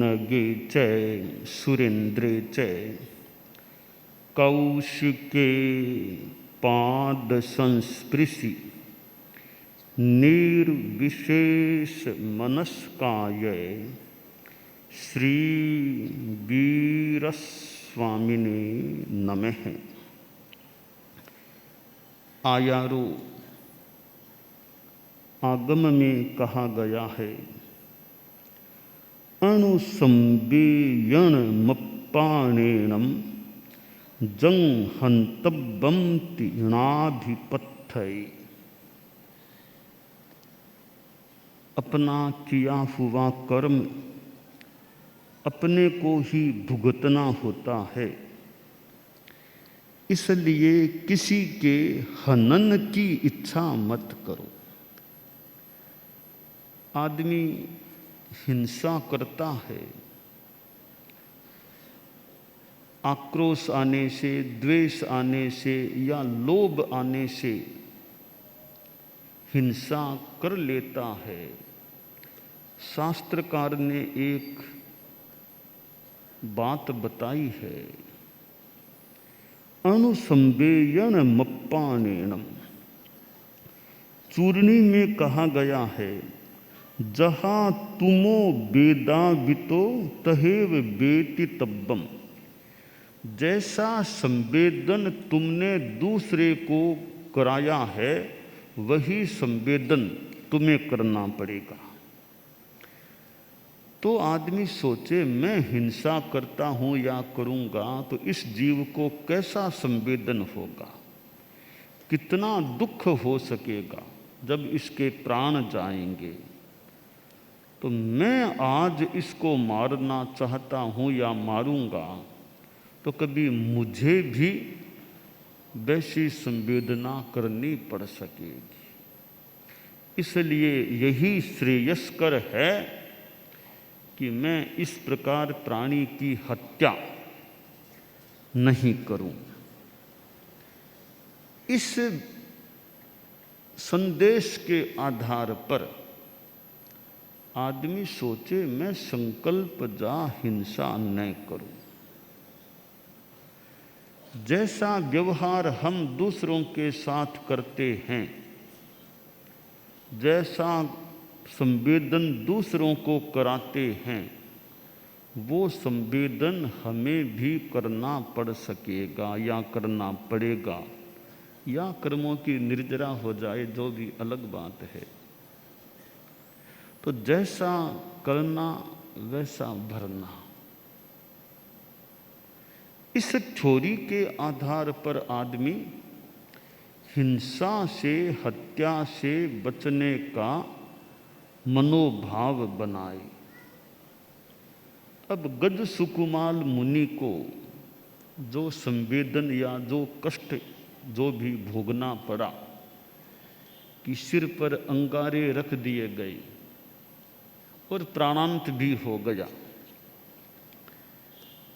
पौनगे च सुरेन्द्रे च कौशिके पाद संस्पृशि निर्विशेष मनस्काय श्री वीरस्वामिने नमः। आयारो आगम में कहा गया है, अणुसंवेयन मप्पाणेनम जं हंतव्यम तीर्णाधिपत्थय। अपना किया हुआ कर्म अपने को ही भुगतना होता है, इसलिए किसी के हनन की इच्छा मत करो। आदमी हिंसा करता है, आक्रोश आने से, द्वेष आने से या लोभ आने से हिंसा कर लेता है। शास्त्रकार ने एक बात बताई है, अणुसंवेयन मप्पाणेनम। चूर्णी में कहा गया है, जहाँ तुमो वेदावितो तहेव वेतितव्यम। जैसा संवेदन तुमने दूसरे को कराया है, वही संवेदन तुम्हें करना पड़ेगा। तो आदमी सोचे, मैं हिंसा करता हूँ या करूँगा तो इस जीव को कैसा संवेदन होगा, कितना दुख हो सकेगा जब इसके प्राण जाएंगे। तो मैं आज इसको मारना चाहता हूँ या मारूंगा तो कभी मुझे भी वैसी संवेदना करनी पड़ सकेगी। इसलिए यही श्रेयस्कर है कि मैं इस प्रकार प्राणी की हत्या नहीं करूं। इस संदेश के आधार पर आदमी सोचे, मैं संकल्प जा हिंसा न करूं। जैसा व्यवहार हम दूसरों के साथ करते हैं, जैसा संवेदन दूसरों को कराते हैं, वो संवेदन हमें भी करना पड़ सकेगा या करना पड़ेगा, या कर्मों की निर्जरा हो जाए, जो भी अलग बात है। तो जैसा करना वैसा भरना। इस थ्योरी के आधार पर आदमी हिंसा से, हत्या से बचने का मनोभाव बनाए। अब गज सुकुमाल मुनि को जो संवेदन या जो कष्ट जो भी भोगना पड़ा कि सिर पर अंगारे रख दिए गए और प्राणांत भी हो गया,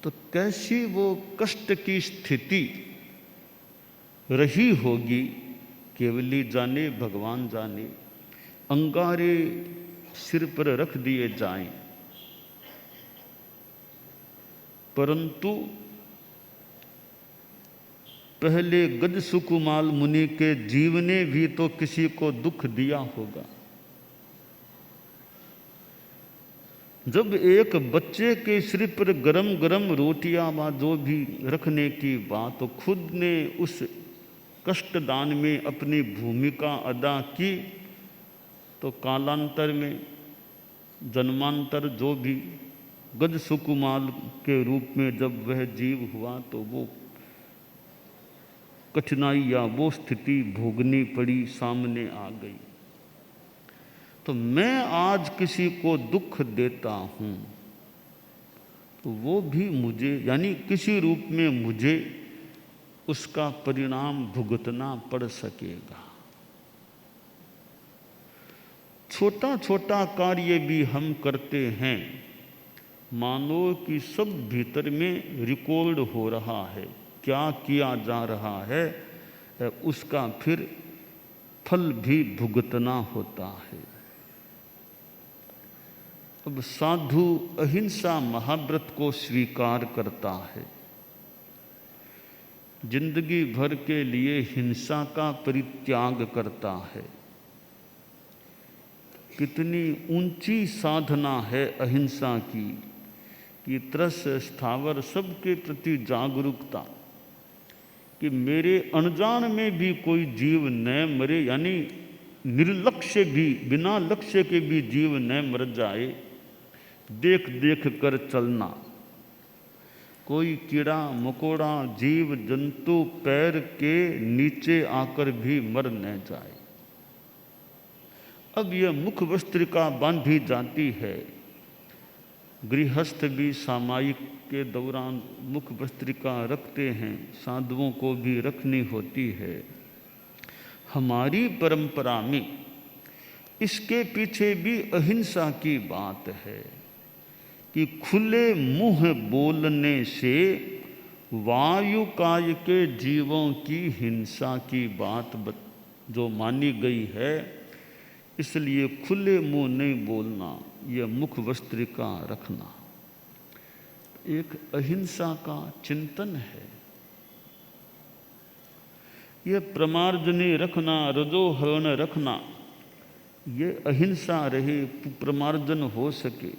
तो कैसी वो कष्ट की स्थिति रही होगी, केवली जाने, भगवान जाने। अंगारे सिर पर रख दिए जाएं, परंतु पहले गज सुकुमाल मुनि के जीव ने भी तो किसी को दुख दिया होगा। जब एक बच्चे के सिर पर गरम गरम रोटियां व जो भी रखने की बात, तो खुद ने उस कष्टदान में अपनी भूमिका अदा की, तो कालांतर में जन्मांतर जो भी गज सुकुमाल के रूप में जब वह जीव हुआ, तो वो कठिनाई या वो स्थिति भोगनी पड़ी, सामने आ गई। तो मैं आज किसी को दुख देता हूँ तो वो भी मुझे, यानी किसी रूप में मुझे उसका परिणाम भुगतना पड़ सकेगा। छोटा छोटा कार्य भी हम करते हैं, मानो कि सब भीतर में रिकॉर्ड हो रहा है, क्या किया जा रहा है, उसका फिर फल भी भुगतना होता है। अब साधु अहिंसा महाव्रत को स्वीकार करता है, जिंदगी भर के लिए हिंसा का परित्याग करता है। कितनी ऊंची साधना है अहिंसा की, कि त्रस स्थावर सबके प्रति जागरूकता, कि मेरे अनजान में भी कोई जीव न मरे, यानी निर्लक्ष्य भी, बिना लक्ष्य के भी जीव न मर जाए, देख देख कर चलना। कोई कीड़ा मकोड़ा जीव जंतु पैर के नीचे आकर भी मर न जाए। अब यह मुख वस्त्रिका बांधी जाती है। गृहस्थ भी सामायिक के दौरान मुख वस्त्रिका रखते हैं, साधुओं को भी रखनी होती है। हमारी परंपरा में इसके पीछे भी अहिंसा की बात है, कि खुले मुंह बोलने से वायुकाय के जीवों की हिंसा की बात जो मानी गई है, इसलिए खुले मुंह नहीं बोलना, यह मुख वस्त्रिका रखना एक अहिंसा का चिंतन है। यह प्रमार्जनी रखना, रजोहरण रखना, यह अहिंसा रहे, प्रमार्जन हो सके।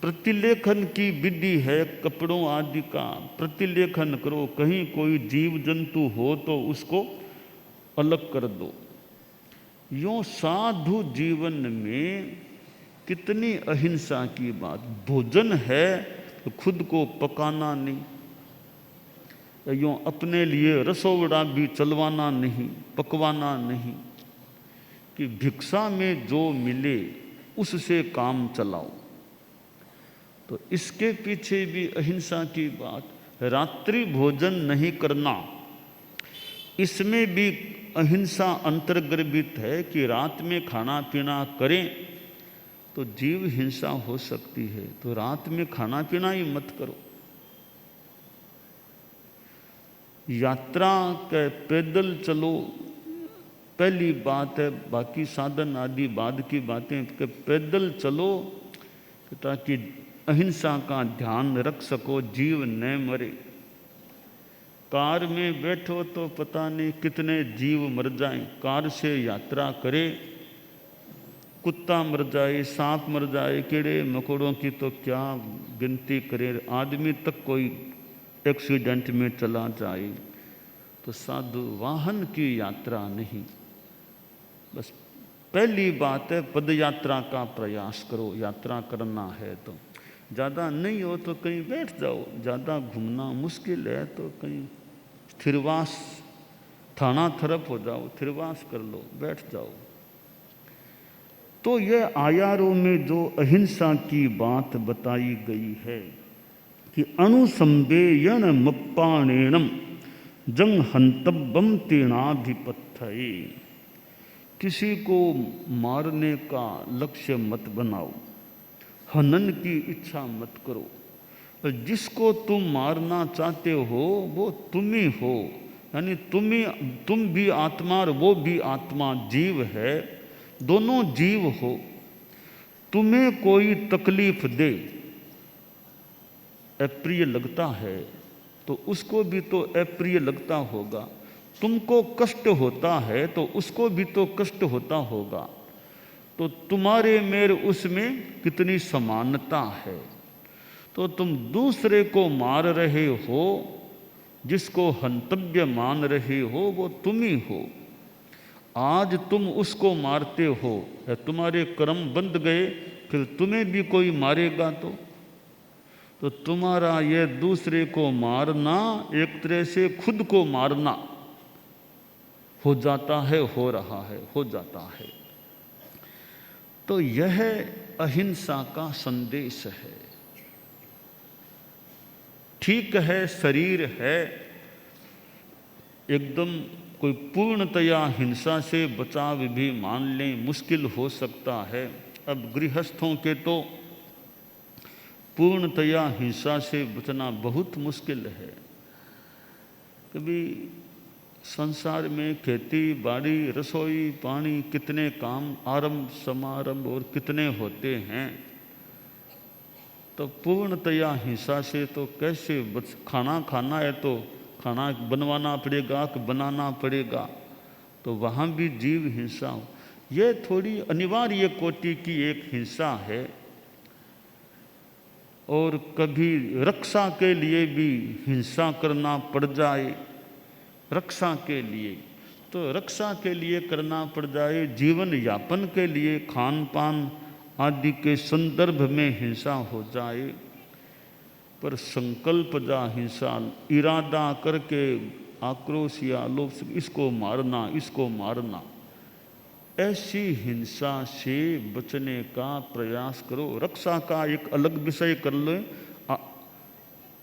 प्रतिलेखन की विधि है, कपड़ों आदि का प्रतिलेखन करो, कहीं कोई जीव जंतु हो तो उसको अलग कर दो। यूँ साधु जीवन में कितनी अहिंसा की बात। भोजन है तो खुद को पकाना नहीं, यूँ अपने लिए रसोड़ा भी चलवाना नहीं, पकवाना नहीं, कि भिक्षा में जो मिले उससे काम चलाओ। तो इसके पीछे भी अहिंसा की बात। रात्रि भोजन नहीं करना, इसमें भी अहिंसा अंतर्गर्भित है, कि रात में खाना पीना करें तो जीव हिंसा हो सकती है, तो रात में खाना पीना ही मत करो। यात्रा के पैदल चलो, पहली बात है, बाकी साधन आदि बाद की बातें, कि पैदल चलो ताकि अहिंसा का ध्यान रख सको, जीव न मरे। कार में बैठो तो पता नहीं कितने जीव मर जाएं, कार से यात्रा करे, कुत्ता मर जाए, सांप मर जाए, कीड़े मकोड़ों की तो क्या गिनती करे, आदमी तक कोई एक्सीडेंट में चला जाए। तो साधु वाहन की यात्रा नहीं। बस पहली बात है, पद यात्रा का प्रयास करो, यात्रा करना है तो। ज़्यादा नहीं हो तो कहीं बैठ जाओ, ज़्यादा घूमना मुश्किल है तो कहीं स्थिरवास, थाना थरप हो जाओ, स्थिरवास कर लो, बैठ जाओ। तो यह आयारों में जो अहिंसा की बात बताई गई है, कि अणुसंवेयन मप्पाणेनम जंग हंतव्यम तीणाधिपत्थये, किसी को मारने का लक्ष्य मत बनाओ, हनन की इच्छा मत करो। जिसको तुम मारना चाहते हो वो तुम ही हो, यानी तुम भी आत्मा और वो भी आत्मा, जीव है, दोनों जीव हो। तुम्हें कोई तकलीफ दे, अप्रिय लगता है तो उसको भी तो अप्रिय लगता होगा। तुमको कष्ट होता है तो उसको भी तो कष्ट होता होगा। तो तुम्हारे मेरे उसमें कितनी समानता है। तो तुम दूसरे को मार रहे हो, जिसको हंतव्य मान रहे हो वो तुम ही हो। आज तुम उसको मारते हो, या तुम्हारे कर्म बंध गए, फिर तुम्हें भी कोई मारेगा तो तुम्हारा ये दूसरे को मारना एक तरह से खुद को मारना हो जाता है, हो रहा है, हो जाता है। तो यह अहिंसा का संदेश है। ठीक है, शरीर है, एकदम कोई पूर्णतया हिंसा से बचाव भी मान लें मुश्किल हो सकता है। अब गृहस्थों के तो पूर्णतया हिंसा से बचना बहुत मुश्किल है। कभी संसार में खेती बाड़ी रसोई पानी कितने काम आरंभ समारंभ और कितने होते हैं, तो पूर्णतया हिंसा से तो कैसे खाना खाना है तो खाना बनवाना पड़ेगा कि बनाना पड़ेगा, तो वहाँ भी जीव हिंसा हो। ये थोड़ी अनिवार्य कोटि की एक हिंसा है। और कभी रक्षा के लिए भी हिंसा करना पड़ जाए, रक्षा के लिए तो रक्षा के लिए करना पड़ जाए, जीवन यापन के लिए खान पान आदि के संदर्भ में हिंसा हो जाए, पर संकल्प जा हिंसा, इरादा करके आक्रोश या लोभ से इसको मारना, ऐसी हिंसा से बचने का प्रयास करो। रक्षा का एक अलग विषय कर लो,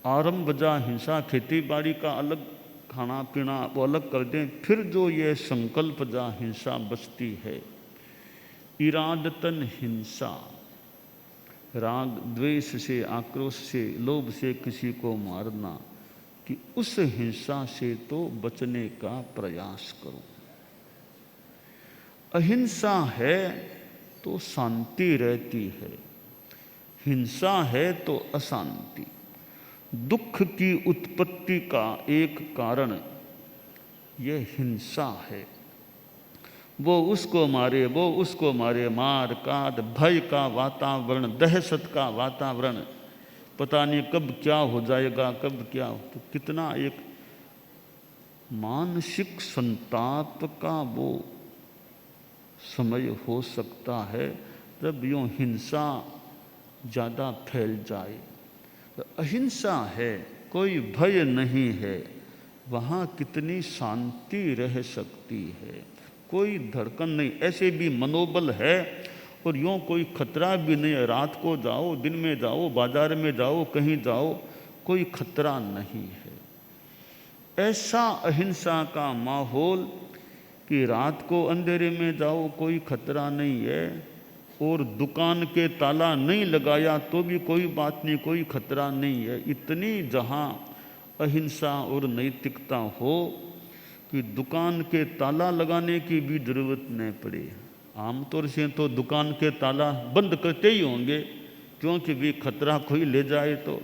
आरंभ जा हिंसा खेती बाड़ी का अलग, खाना पीना वो अलग कर दें। फिर जो ये संकल्प जा हिंसा बचती है, इरादतन हिंसा, राग द्वेष से आक्रोश से लोभ से किसी को मारना, कि उस हिंसा से तो बचने का प्रयास करो। अहिंसा है तो शांति रहती है, हिंसा है तो अशांति। दुख की उत्पत्ति का एक कारण यह हिंसा है। वो उसको मारे, वो उसको मारे, मार काट, भय का वातावरण, दहशत का वातावरण, पता नहीं कब क्या हो जाएगा, कब क्या हो। तो कितना एक मानसिक संताप का वो समय हो सकता है जब यूँ हिंसा ज़्यादा फैल जाए। तो अहिंसा है, कोई भय नहीं है, वहाँ कितनी शांति रह सकती है, कोई धड़कन नहीं, ऐसे भी मनोबल है और यूँ कोई खतरा भी नहीं है। रात को जाओ, दिन में जाओ, बाजार में जाओ, कहीं जाओ, कोई खतरा नहीं है। ऐसा अहिंसा का माहौल कि रात को अंधेरे में जाओ कोई खतरा नहीं है, और दुकान के ताला नहीं लगाया तो भी कोई बात नहीं, कोई खतरा नहीं है। इतनी जहाँ अहिंसा और नैतिकता हो कि दुकान के ताला लगाने की भी ज़रूरत नहीं पड़े। आमतौर से तो दुकान के ताला बंद करते ही होंगे, क्योंकि भी खतरा कोई ले जाए तो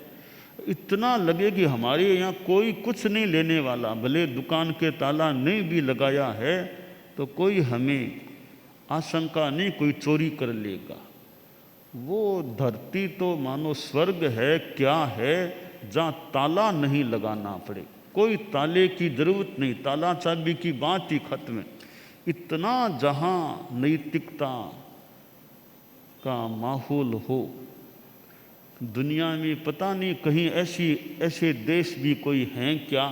इतना लगे कि हमारे यहाँ कोई कुछ नहीं लेने वाला, भले दुकान के ताला नहीं भी लगाया है तो कोई हमें आशंका नहीं कोई चोरी कर लेगा। वो धरती तो मानो स्वर्ग है, क्या है, जहाँ ताला नहीं लगाना पड़े, कोई ताले की जरूरत नहीं, ताला चाबी की बात ही खत्म है। इतना जहाँ नैतिकता का माहौल हो, दुनिया में पता नहीं कहीं ऐसे देश भी कोई हैं क्या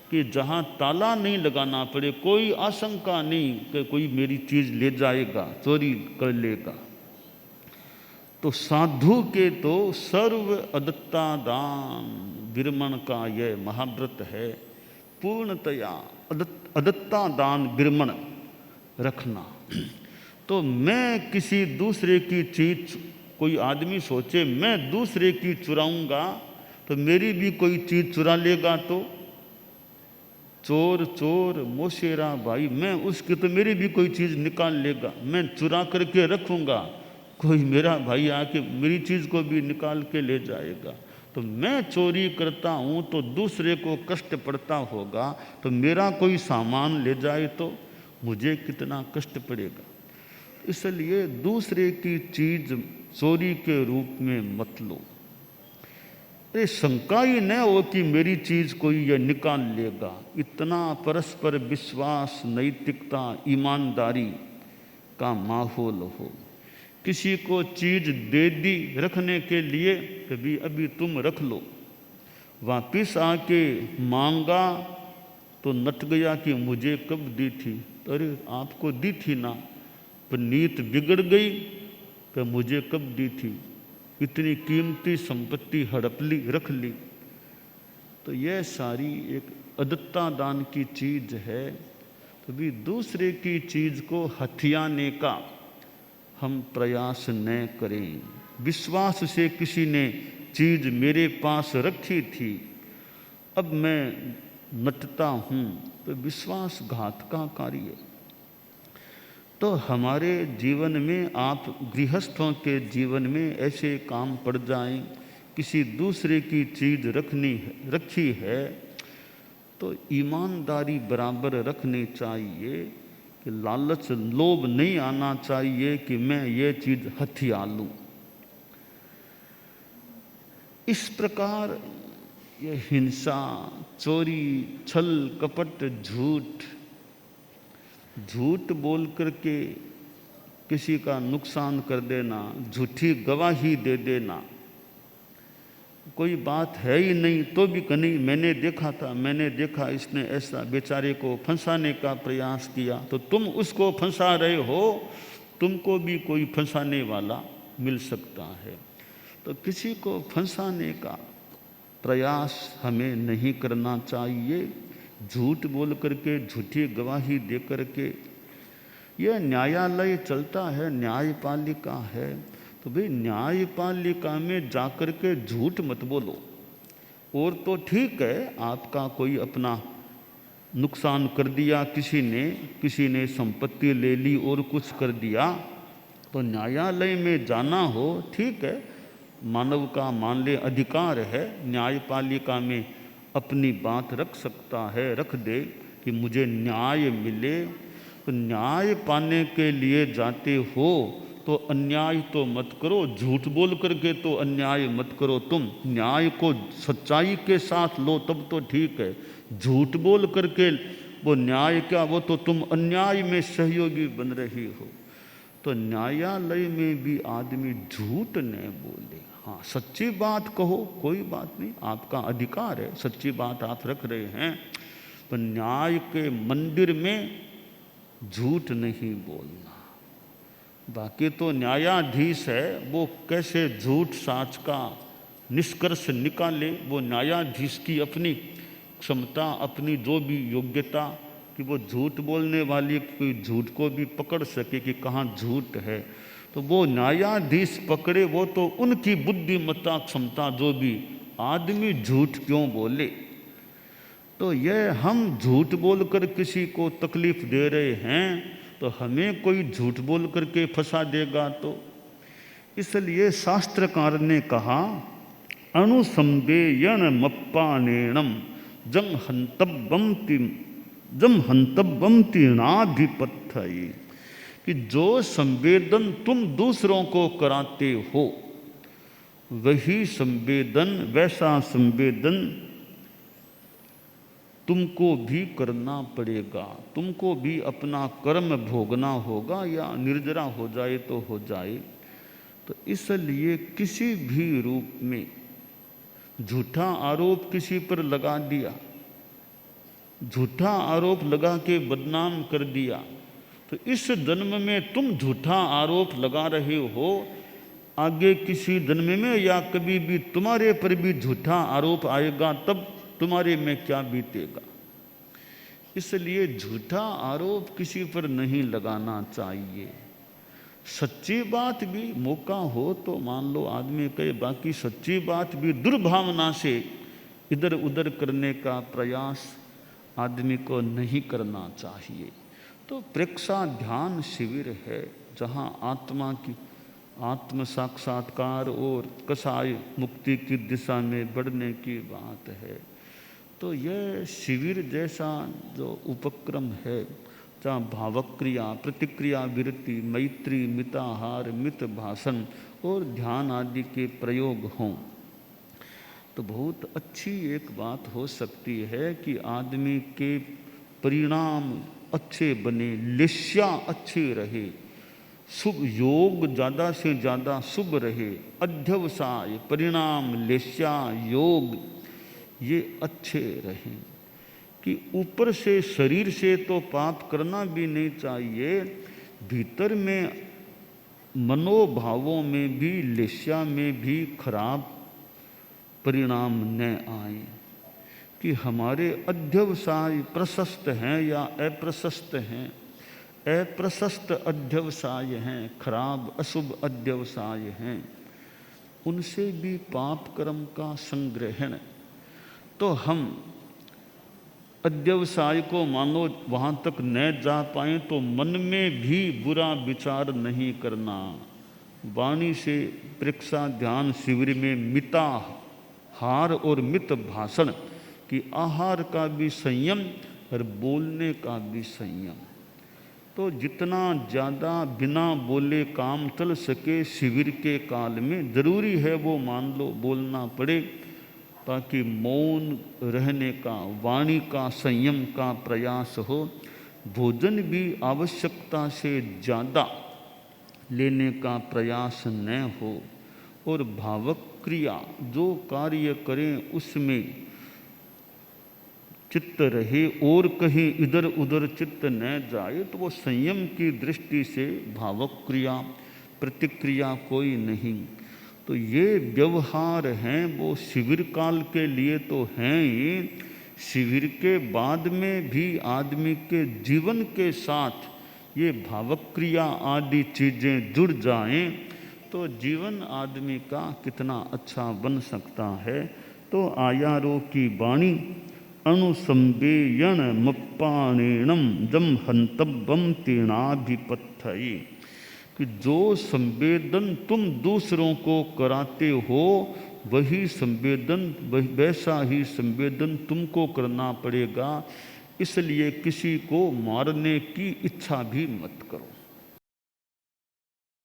कि जहाँ ताला नहीं लगाना पड़े, कोई आशंका नहीं कि कोई मेरी चीज़ ले जाएगा, चोरी कर लेगा। तो साधु के तो सर्व अदत्ता दान विरमण का यह महाव्रत है। पूर्णतया अदत्ता दान विरमण रखना। तो मैं किसी दूसरे की चीज, कोई आदमी सोचे मैं दूसरे की चुराऊंगा तो मेरी भी कोई चीज चुरा लेगा, तो चोर चोर मोशेरा भाई, मैं उसकी तो मेरी भी कोई चीज़ निकाल लेगा। मैं चुरा करके रखूंगा, कोई मेरा भाई आके मेरी चीज़ को भी निकाल के ले जाएगा। तो मैं चोरी करता हूँ तो दूसरे को कष्ट पड़ता होगा, तो मेरा कोई सामान ले जाए तो मुझे कितना कष्ट पड़ेगा। इसलिए दूसरे की चीज़ चोरी के रूप में मत लो। अरे शंका ही न हो कि मेरी चीज़ कोई ये निकाल लेगा। इतना परस्पर विश्वास, नैतिकता, ईमानदारी का माहौल हो। किसी को चीज़ दे दी रखने के लिए, कभी अभी तुम रख लो, वापिस आके मांगा तो नट गया कि मुझे कब दी थी। तो अरे आपको दी थी ना, पर नीयत बिगड़ गई कि मुझे कब दी थी, इतनी कीमती संपत्ति हड़प ली, रख ली। तो यह सारी एक अदत्ता दान की चीज़ है। तो भी दूसरे की चीज़ को हथियाने का हम प्रयास न करें। विश्वास से किसी ने चीज़ मेरे पास रखी थी, अब मैं नटता हूँ तो विश्वासघात का कार्य। तो हमारे जीवन में, आप गृहस्थों के जीवन में ऐसे काम पड़ जाएं, किसी दूसरे की चीज़ रखी है तो ईमानदारी बराबर रखनी चाहिए कि लालच लोभ नहीं आना चाहिए कि मैं ये चीज़ हथिया लूँ। इस प्रकार ये हिंसा, चोरी, छल कपट, झूठ बोल करके किसी का नुकसान कर देना, झूठी गवाही दे देना, कोई बात है ही नहीं तो भी कहीं मैंने देखा था, मैंने देखा इसने ऐसा, बेचारे को फंसाने का प्रयास किया, तो तुम उसको फंसा रहे हो, तुमको भी कोई फंसाने वाला मिल सकता है। तो किसी को फंसाने का प्रयास हमें नहीं करना चाहिए। झूठ बोल करके, झूठी गवाही दे करके, यह न्यायालय चलता है, न्यायपालिका है, तो भाई न्यायपालिका में जाकर के झूठ मत बोलो। और तो ठीक है, आपका कोई अपना नुकसान कर दिया, किसी ने संपत्ति ले ली और कुछ कर दिया, तो न्यायालय में जाना हो, ठीक है, मानव का मान ले अधिकार है, न्यायपालिका में अपनी बात रख सकता है, रख दे कि मुझे न्याय मिले। तो न्याय पाने के लिए जाते हो तो अन्याय तो मत करो, झूठ बोल करके तो अन्याय मत करो। तुम न्याय को सच्चाई के साथ लो तब तो ठीक है, झूठ बोल करके वो न्याय क्या, वो तो तुम अन्याय में सहयोगी बन रही हो। तो न्यायालय में भी आदमी झूठ न बोले, हाँ सच्ची बात कहो, कोई बात नहीं, आपका अधिकार है, सच्ची बात आप रख रहे हैं, तो न्याय के मंदिर में झूठ नहीं बोलना। बाकी तो न्यायाधीश है, वो कैसे झूठ साच का निष्कर्ष निकाले, वो न्यायाधीश की अपनी क्षमता, अपनी जो भी योग्यता, कि वो झूठ बोलने वाली कोई झूठ को भी पकड़ सके कि कहाँ झूठ है, तो वो न्यायाधीश पकड़े, वो तो उनकी बुद्धिमत्ता क्षमता, जो भी आदमी झूठ क्यों बोले। तो यह हम झूठ बोलकर किसी को तकलीफ दे रहे हैं, तो हमें कोई झूठ बोल करके फंसा देगा। तो इसलिए शास्त्रकार ने कहा, अणुसंवेयन मप्पानेणम जम हंतव्यम तीर्णाधिपत्थयि, कि जो संवेदन तुम दूसरों को कराते हो, वही संवेदन, वैसा संवेदन तुमको भी करना पड़ेगा, तुमको भी अपना कर्म भोगना होगा, या निर्जरा हो जाए तो हो जाए। तो इसलिए किसी भी रूप में झूठा आरोप किसी पर लगा दिया, झूठा आरोप लगा के बदनाम कर दिया, तो इस जन्म में तुम झूठा आरोप लगा रहे हो, आगे किसी जन्म में या कभी भी तुम्हारे पर भी झूठा आरोप आएगा, तब तुम्हारे में क्या बीतेगा। इसलिए झूठा आरोप किसी पर नहीं लगाना चाहिए। सच्ची बात भी मौका हो तो मान लो आदमी कहे, बाकी सच्ची बात भी दुर्भावना से इधर उधर करने का प्रयास आदमी को नहीं करना चाहिए। तो प्रेक्षा ध्यान शिविर है, जहाँ आत्मा की आत्म साक्षात्कार और कसाय मुक्ति की दिशा में बढ़ने की बात है। तो यह शिविर जैसा जो उपक्रम है, जहाँ भावक्रिया, प्रतिक्रिया, विरति, मैत्री, मिताहार, मित भाषण और ध्यान आदि के प्रयोग हों, तो बहुत अच्छी एक बात हो सकती है कि आदमी के परिणाम अच्छे बने, लिस्या अच्छी रहे, शुभ योग ज़्यादा से ज़्यादा शुभ रहे, अध्यवसाय, परिणाम, लिस्या, योग ये अच्छे रहें। कि ऊपर से शरीर से तो पाप करना भी नहीं चाहिए, भीतर में मनोभावों में भी, लिस्या में भी खराब परिणाम न आए, कि हमारे अध्यवसाय प्रशस्त हैं या अप्रशस्त हैं। अप्रशस्त अध्यवसाय हैं, खराब अशुभ अध्यवसाय हैं, उनसे भी पाप कर्म का संग्रहण। तो हम अध्यवसाय को मानो वहाँ तक न जा पाए तो मन में भी बुरा विचार नहीं करना। वाणी से परीक्षा ध्यान शिविर में मिता हार और मित भाषण कि आहार का भी संयम और बोलने का भी संयम। तो जितना ज़्यादा बिना बोले काम चल सके शिविर के काल में, ज़रूरी है वो मान लो बोलना पड़े, ताकि मौन रहने का, वाणी का संयम का प्रयास हो। भोजन भी आवश्यकता से ज़्यादा लेने का प्रयास न हो, और भावक क्रिया जो कार्य करें उसमें चित्त रहे और कहीं इधर उधर चित्त न जाए, तो वो संयम की दृष्टि से भावक क्रिया, प्रतिक्रिया कोई नहीं। तो ये व्यवहार हैं वो शिविर काल के लिए तो हैं ही, शिविर के बाद में भी आदमी के जीवन के साथ ये भावक क्रिया आदि चीज़ें जुड़ जाएं तो जीवन आदमी का कितना अच्छा बन सकता है। तो आयारो की वाणी अनुसंवेयन मप्पाणेणम जम हंतव्यम तीर्णाभिपत्थये, कि जो संवेदन तुम दूसरों को कराते हो वही संवेदन, वैसा ही संवेदन तुमको करना पड़ेगा। इसलिए किसी को मारने की इच्छा भी मत करो।